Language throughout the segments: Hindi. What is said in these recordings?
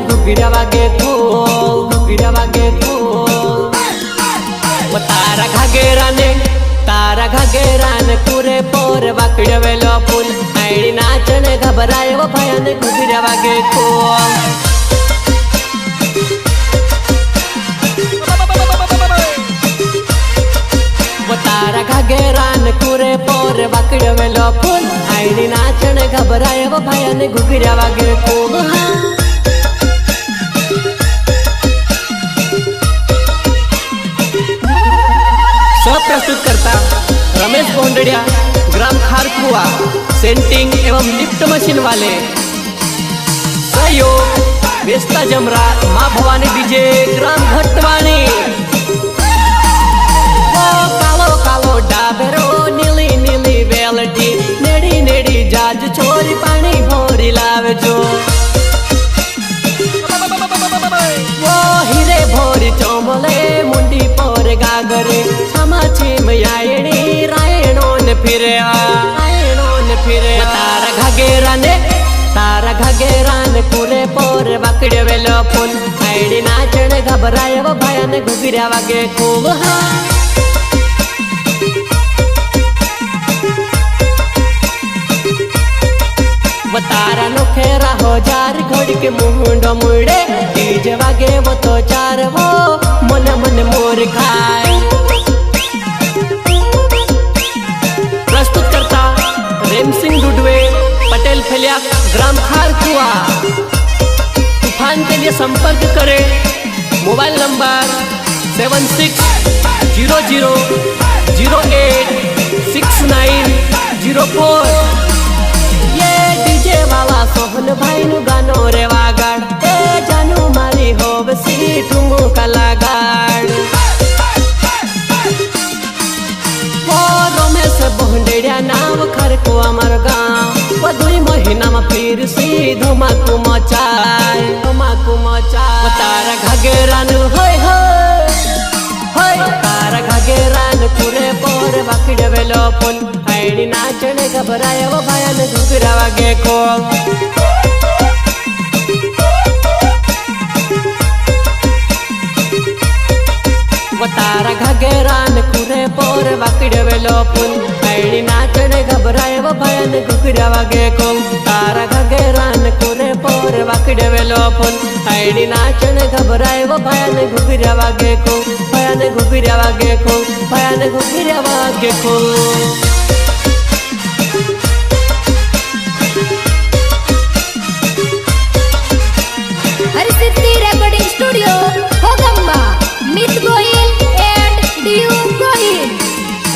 घुगड्या वागे खूप तारा घागेराने पुरे पोर वाकड्या वेलो फुल आणि नाचणे घबराय व भयाने घुगड्या वागे खूप तारा घागेरान कुरे पोर वाकड्या वेलो फुल आणि नाचणे घबराय व भयाने घुगड्या वागे खूप प्रस्तुत करता रमेश गोंडड़िया ग्राम खारकुआ सेंटिंग एवं लिफ्ट मशीन वाले सहयोग वेस्ता जमरात माँ भवानी डीजे ग्राम घटवानी कालो कालो डाबेरो नीली नीली वेलटी नेड़ी नेड़ी जाज छोरी पानी भोरी लावजो वो हीरे भोरी चोमले मुंडी पोर गागरे मयायणी रायणोन फिरे तारा घागेराने पुरे पोर वाकड्या वेलो फुल आणि नाचणे घबराय व भयाने घुगड्या वागे खूप तारा नो खेरा हो जार घोड़ी के मुंडो मुड़े डीजे वागे वो तो चार वो मन मन मोर खाए प्रस्तुत करता रेम सिंह डुडवे पटेल फलिया ग्राम खारकुआ तूफान के लिए संपर्क करें मोबाइल नंबर 7600086904 ये डीजे वाला सोहन भाई नु गानो रे वागाड़ ए जानू मारी हो बसी ठुंगू कलागाड़ बोंडेड़िया नाव खरको अमर गाँव वो 2 महीना में फिर सी धुमाकू मचाए तारा घागेरान होय तारा घागेरान पुरे पोर वाकड्या वेलो फुल आणि नाचणे घबराय व भयाने घुगड्या वागे खूप तारा घागेरान कुरे पोर वाकड्या वेलो फुल आणि नाचणे घबराय व भयाने घुगड्या वागे खूप तारा घागेरान कुरे पोर वाकड्या वेलो फुल आणि नाचणे घबराय व भयाने घुगड्या वागे खूप भयाने घुगड्या वागे खूप भयाने घुगड्या वागे खूप हरिसिद्धि रेकॉर्डिंग स्टूडियो होगंबा मित Gohil and DU Gohil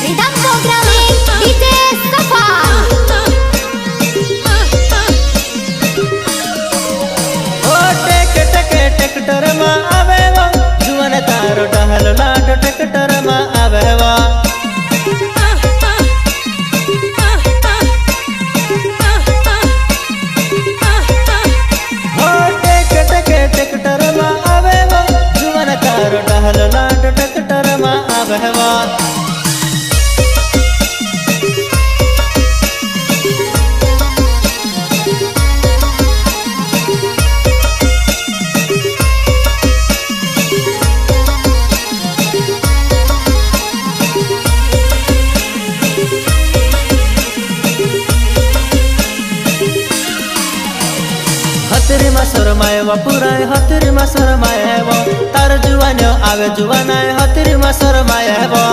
rhythm programming DJ सफा ओ टेक टेक ट्रैक्टर में आवे वो जुवन तारो टहल लाट ट्रैक्टर में आवे वो ट्रैक्टर में आवे वो जुवन तारो टहल लाट ट्रैक्टर में आवे वो हतरी मा शरमाए वा पुराय हतरी मा शरमाए वो तार जुवान्यो आवे जुवानाय हतरी मा शरमाए वो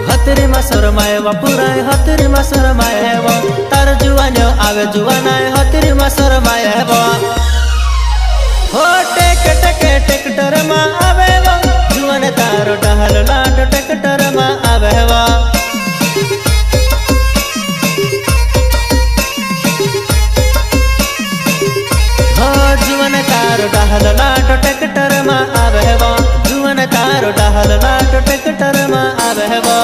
हतरी मा शरमाए वा पुराय हतरी मा शरमाए वो तार जुवान्यो आवे जुवानाय हतरी मा शरमाए वो हो टेक टेक ट्रैक्टर मा आवे वो जुवन तारो टहल लाट ट्रैक्टर मा आवे वो जुवन तारो टहल लाट ट्रैक्टर में आवे वो जुवन तारो टहल लाट ट्रैक्टर में आवे वो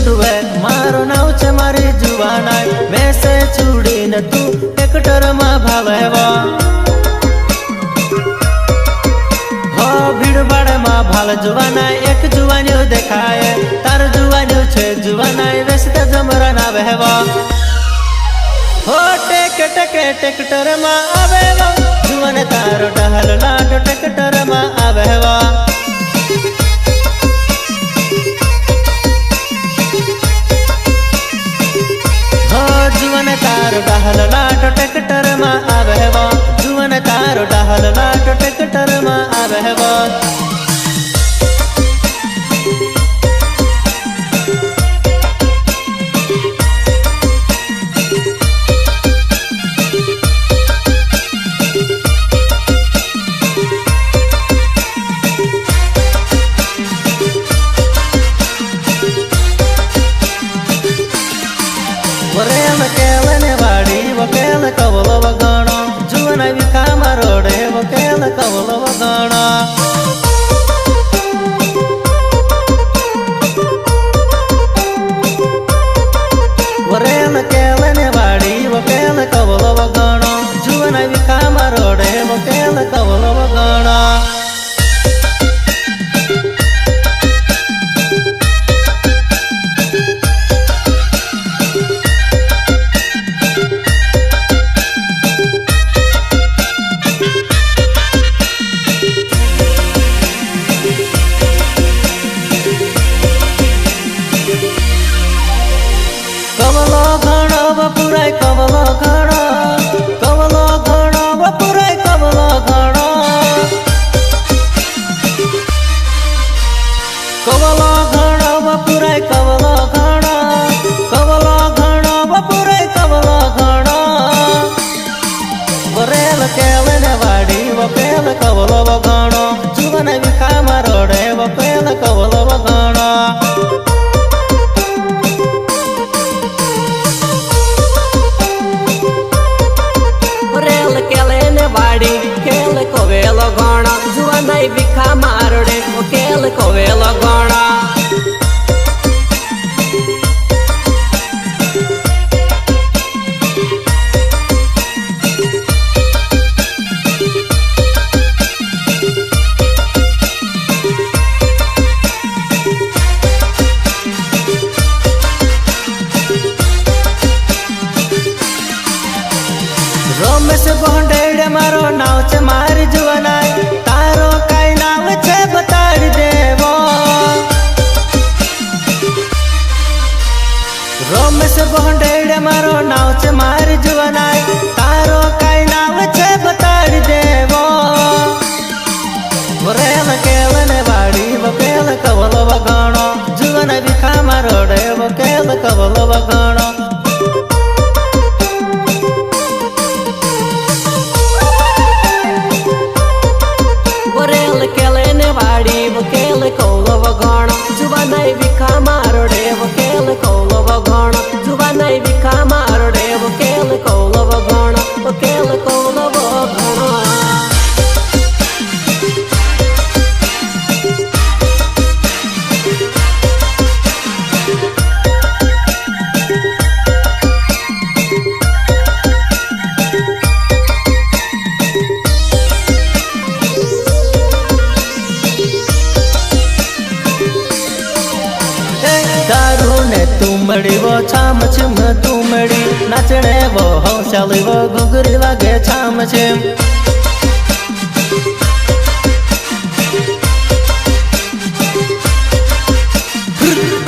जुडवे मारो नाव छे मारी जुवानाय वेसे चूड़ी न तू ट्रेक्टर मा भावेवा हो भीड़ बाड़े मा भाल जुवानाय एक जुवान्यो देखाय तार जुवान्यो छे जुवानाय वेसे जमरा ना बहवा हो टेक टेक ट्रेक्टर मा आवेवा जुवान तारो डहल लाड ट्रेक्टर मा आवेवा जुवन तारो डहल लाट ट्रेक्टर मा आवेवा जुवन तारो डहल लाट ट्रेक्टर मा आवेवा वरेल केलने वाड़ी वकेल कवल वगणो जुवन विखा मारोडे वकेल कवल वगणो वरेल केलने वाड़ी वकेल कवल वगणो जुवन विखा मारोडे वकेल कवल वगणो कवलो घणो बपुराय कवलो घणो कवलो घणो बपुराय कवलो घणो कवलो घणो बपुराय कवलो घणो कवलो घणो बपुराय कवलो घणो वरेल केलने वाड़ी वकेल कवलो घणो जुवन विखा मारोडे वकेल कवलो घणो वाड़ी केल कोवेलो गणा जुवानाय विखा मारोडे केल कोवेलो गणा रमेश बोंडेड़े मारो नाव छे मारी जुवनाय तारो काई नाव छे बताड़ी देवो रमेश बोंडेड़े मारो नाव छे मारी जुवनाय तारो काई नाव छे बताड़ी देवो वरेल केलने वाड़ी वकेल कवल वगणो जुवन विखा मारोडे वकेल कवल वगणो केलने वाड़ी वकेल कौलो वगण जुवानाय विखा मारोडे वकेल कौलो वगण जुवानाय विखा मारोडे वकेल कौलो वगण वकेल कौलो वगण दारू ने तुमड़ी वो छाम छिम तुमड़ी नाचने वो हौसली वो घुघरी वागे छाम छिम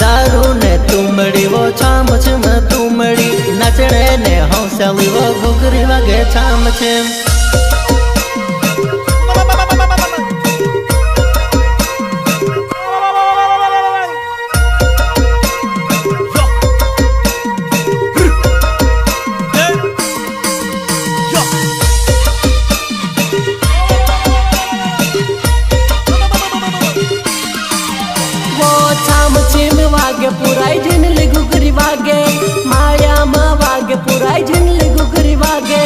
दारू ने तुमड़ी वो छाम छिम तुमड़ी नाचने ने हौसली वो घुघरी वागे छाम छिम वागे पुराई झिनली घुघरी वागे माया मा वागे पुराई झिनली घुघरी वागे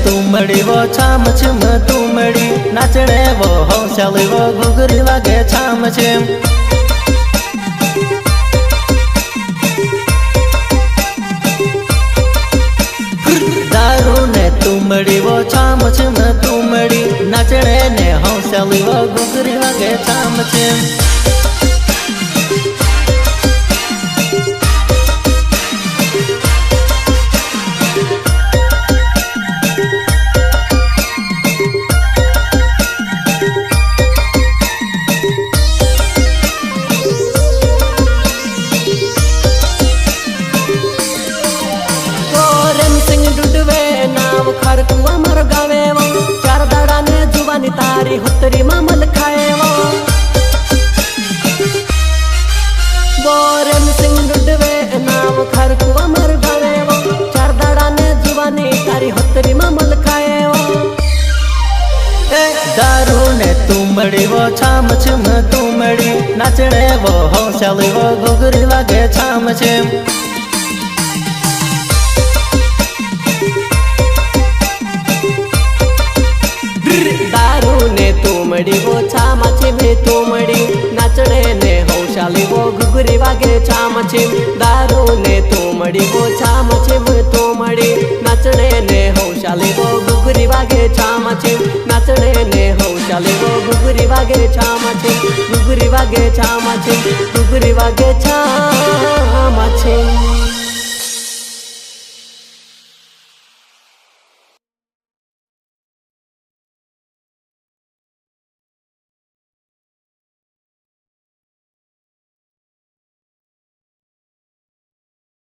तुमड़ी वो छाम छिम तुमड़ी नाचने वो हौसले वो घुघरी वागे छाम छिम दारू ने तुमड़ी वो छाम छिम तुमड़ी नाचने ने हौसले वो घुघरी वागे छाम छिम खर कुआ मर गावे वो चार दाड़ा ने जुबानी तारी हुतरी मामल खाए वो रेम सिंह डुडवे नाम खर कुआ मर गावे वो चार दाड़ा ने जुबानी तारी हुतरी मामल खाए वो दारू ने तुमड़ी वो छाम छिम तुमड़ी नाचने वो हौसले वो घुघरी वागे छाम छिम दारू ने तुमड़ी वो छाम छिम तुमड़ी नाचने ने हौसले वो घुघरी वागे छाम छिम दारू ने तुमड़ी वो छाम छिम तुमड़ी नाचने ने हौसले वो घुघरी वागे छाम छिम नाचने ने हौसले वो घुघरी वागे छाम छिम घुघरी वागे छाम छिम घुघरी वागे छाम छिम।